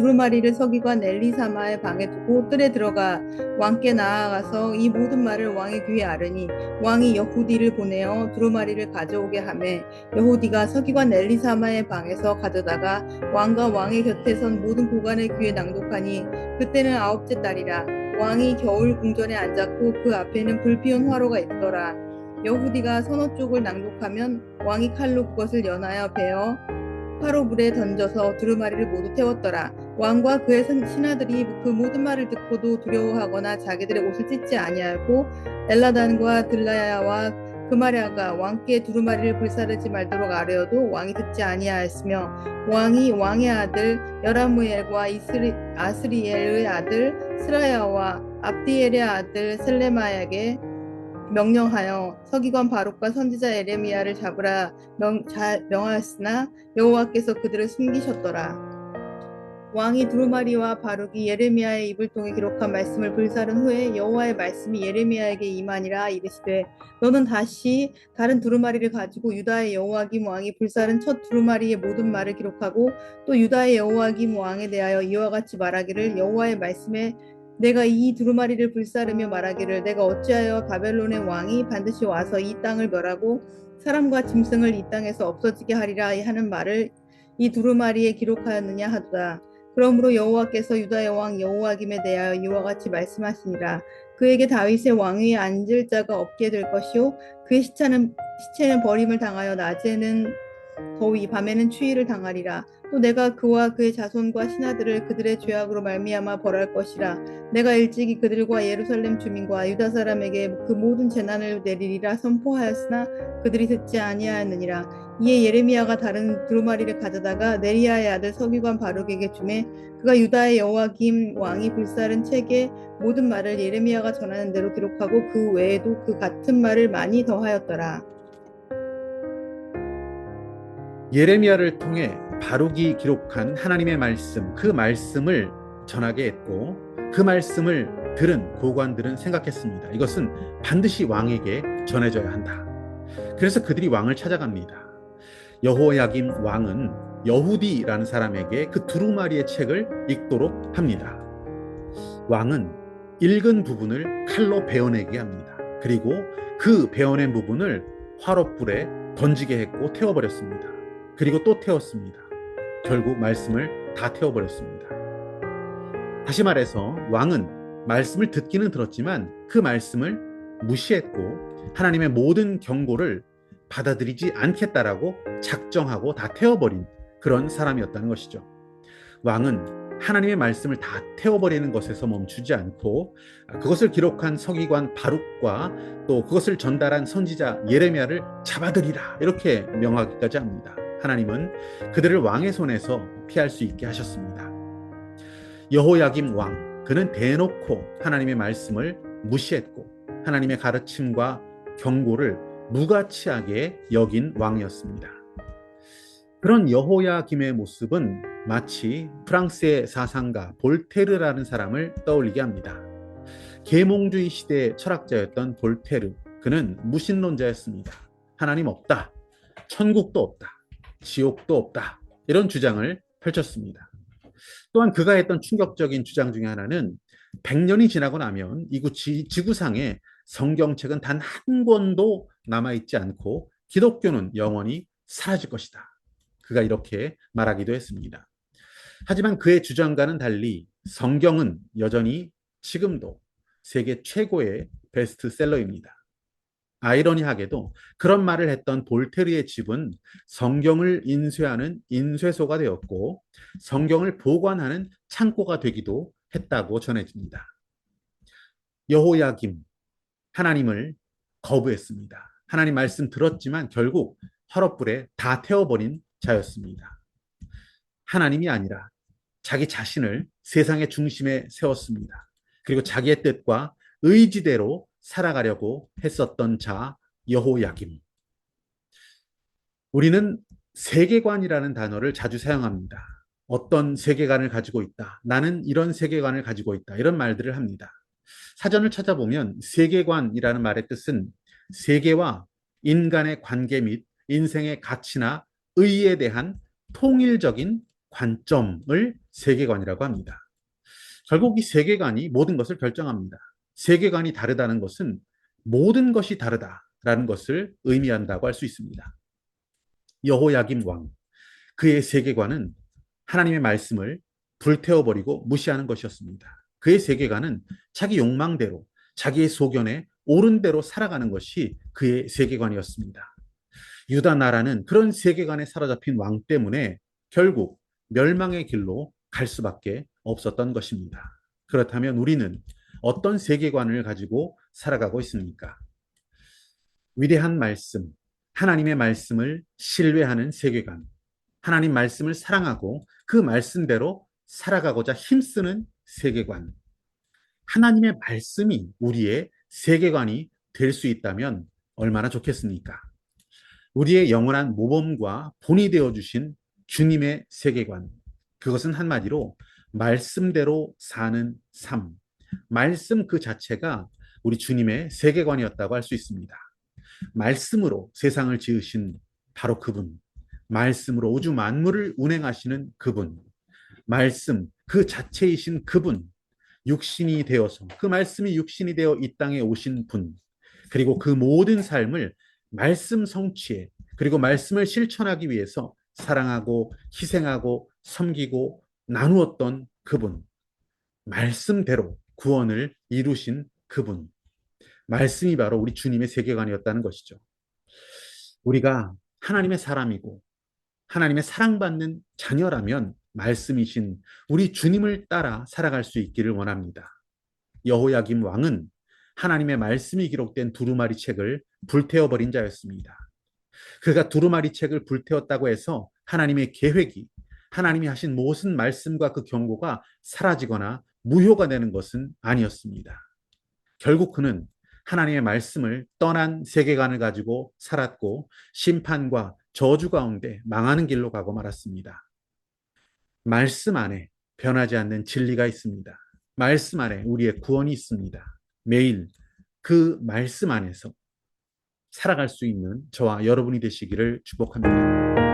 두루마리를 서기관 엘리사마의 방에 두고 뜰에 들어가 왕께 나아가서 이 모든 말을 왕의 귀에 아르니 왕이 여후디를 보내어 두루마리를 가져오게 하매 여후디가 서기관 엘리사마의 방에서 가져다가 왕과 왕의 곁에 선 모든 고관의 귀에 낭독하니 그때는 아홉째 달이라. 왕이 겨울 궁전에 앉았고 그 앞에는 불피운 화로가 있더라. 여후디가 서너 쪽을 낭독하면 왕이 칼로 그것을 연하여 베어 화로불에 던져서 두루마리를 모두 태웠더라. 왕과 그의 신하들이 그 모든 말을 듣고도 두려워하거나 자기들의 옷을 찢지 아니하고 엘라단과 들라야와 그마랴가 왕께 두루마리를 불사르지 말도록 아뢰어도 왕이 듣지 아니하였으며 왕이 왕의 아들 여라무엘과 아스리엘의 아들 스라야와 압디엘의 아들 셀레마에게 명령하여 서기관 바룩과 선지자 예레미야를 잡으라 명하였으나 여호와께서 그들을 숨기셨더라. 왕이 두루마리와 바룩이 예레미야의 입을 통해 기록한 말씀을 불사른 후에 여호와의 말씀이 예레미야에게 임하니라. 이르시되 너는 다시 다른 두루마리를 가지고 유다의 여호와김 왕이 불사른 첫 두루마리의 모든 말을 기록하고 또 유다의 여호와김 왕에 대하여 이와 같이 말하기를 여호와의 말씀에 내가 이 두루마리를 불사르며 말하기를 내가 어찌하여 바벨론의 왕이 반드시 와서 이 땅을 멸하고 사람과 짐승을 이 땅에서 없어지게 하리라 하는 말을 이 두루마리에 기록하였느냐 하도다. 그러므로 여호와께서 유다의 왕 여호와김에 대하여 이와 같이 말씀하시니라. 그에게 다윗의 왕위에 앉을 자가 없게 될 것이요 그의 시체는 버림을 당하여 낮에는 더위 밤에는 추위를 당하리라. 또 내가 그와 그의 자손과 신하들을 그들의 죄악으로 말미암아 벌할 것이라. 내가 일찍이 그들과 예루살렘 주민과 유다 사람에게 그 모든 재난을 내리리라 선포하였으나 그들이 듣지 아니하였느니라. 이에 예레미야가 다른 두루마리를 가져다가 네리야의 아들 서기관 바룩에게 주매 그가 유다의 여호와김 왕이 불사른 책에 모든 말을 예레미야가 전하는 대로 기록하고 그 외에도 그 같은 말을 많이 더하였더라. 예레미야를 통해 바룩이 기록한 하나님의 말씀, 그 말씀을 전하게 했고 그 말씀을 들은 고관들은 생각했습니다. 이것은 반드시 왕에게 전해져야 한다. 그래서 그들이 왕을 찾아갑니다. 여호야김 왕은 여후디라는 사람에게 그 두루마리의 책을 읽도록 합니다. 왕은 읽은 부분을 칼로 베어내게 합니다. 그리고 그 베어낸 부분을 화롯불에 던지게 했고 태워버렸습니다. 그리고 또 태웠습니다. 결국 말씀을 다 태워버렸습니다. 다시 말해서 왕은 말씀을 듣기는 들었지만 그 말씀을 무시했고 하나님의 모든 경고를 받아들이지 않겠다라고 작정하고 다 태워버린 그런 사람이었다는 것이죠. 왕은 하나님의 말씀을 다 태워버리는 것에서 멈추지 않고 그것을 기록한 서기관 바룩과 또 그것을 전달한 선지자 예레미야를 잡아들이라 이렇게 명하기까지 합니다. 하나님은 그들을 왕의 손에서 피할 수 있게 하셨습니다. 여호야김 왕, 그는 대놓고 하나님의 말씀을 무시했고 하나님의 가르침과 경고를 무가치하게 여긴 왕이었습니다. 그런 여호야김의 모습은 마치 프랑스의 사상가 볼테르라는 사람을 떠올리게 합니다. 계몽주의 시대의 철학자였던 볼테르, 그는 무신론자였습니다. 하나님 없다, 천국도 없다, 지옥도 없다, 이런 주장을 펼쳤습니다. 또한 그가 했던 충격적인 주장 중에 하나는 100년이 지나고 나면 이 지구상에 성경책은 단 한 권도 남아있지 않고 기독교는 영원히 사라질 것이다. 그가 이렇게 말하기도 했습니다. 하지만 그의 주장과는 달리 성경은 여전히 지금도 세계 최고의 베스트셀러입니다. 아이러니하게도 그런 말을 했던 볼테르의 집은 성경을 인쇄하는 인쇄소가 되었고 성경을 보관하는 창고가 되기도 했다고 전해집니다. 여호야김, 하나님을 거부했습니다. 하나님 말씀 들었지만 결국 화롯불에 다 태워버린 자였습니다. 하나님이 아니라 자기 자신을 세상의 중심에 세웠습니다. 그리고 자기의 뜻과 의지대로 살아가려고 했었던 자 여호야김. 우리는 세계관이라는 단어를 자주 사용합니다. 어떤 세계관을 가지고 있다. 나는 이런 세계관을 가지고 있다. 이런 말들을 합니다. 사전을 찾아보면 세계관이라는 말의 뜻은 세계와 인간의 관계 및 인생의 가치나 의의에 대한 통일적인 관점을 세계관이라고 합니다. 결국 이 세계관이 모든 것을 결정합니다. 세계관이 다르다는 것은 모든 것이 다르다라는 것을 의미한다고 할 수 있습니다. 여호야김 왕, 그의 세계관은 하나님의 말씀을 불태워버리고 무시하는 것이었습니다. 그의 세계관은 자기 욕망대로, 자기의 소견에 옳은 대로 살아가는 것이 그의 세계관이었습니다. 유다 나라는 그런 세계관에 사로잡힌 왕 때문에 결국 멸망의 길로 갈 수밖에 없었던 것입니다. 그렇다면 우리는 어떤 세계관을 가지고 살아가고 있습니까? 위대한 말씀, 하나님의 말씀을 신뢰하는 세계관, 하나님 말씀을 사랑하고 그 말씀대로 살아가고자 힘쓰는 세계관, 하나님의 말씀이 우리의 세계관이 될 수 있다면 얼마나 좋겠습니까? 우리의 영원한 모범과 본이 되어주신 주님의 세계관, 그것은 한마디로 말씀대로 사는 삶, 말씀 그 자체가 우리 주님의 세계관이었다고 할 수 있습니다. 말씀으로 세상을 지으신 바로 그분, 말씀으로 우주 만물을 운행하시는 그분, 말씀 그 자체이신 그분, 육신이 되어서 그 말씀이 육신이 되어 이 땅에 오신 분, 그리고 그 모든 삶을 말씀 성취에 그리고 말씀을 실천하기 위해서 사랑하고 희생하고 섬기고 나누었던 그분, 말씀대로 구원을 이루신 그분, 말씀이 바로 우리 주님의 세계관이었다는 것이죠. 우리가 하나님의 사람이고 하나님의 사랑받는 자녀라면 말씀이신 우리 주님을 따라 살아갈 수 있기를 원합니다. 여호야김 왕은 하나님의 말씀이 기록된 두루마리 책을 불태워버린 자였습니다. 그가 두루마리 책을 불태웠다고 해서 하나님의 계획이, 하나님이 하신 모든 말씀과 그 경고가 사라지거나 무효가 되는 것은 아니었습니다. 결국 그는 하나님의 말씀을 떠난 세계관을 가지고 살았고 심판과 저주 가운데 망하는 길로 가고 말았습니다. 말씀 안에 변하지 않는 진리가 있습니다. 말씀 안에 우리의 구원이 있습니다. 매일 그 말씀 안에서 살아갈 수 있는 저와 여러분이 되시기를 축복합니다.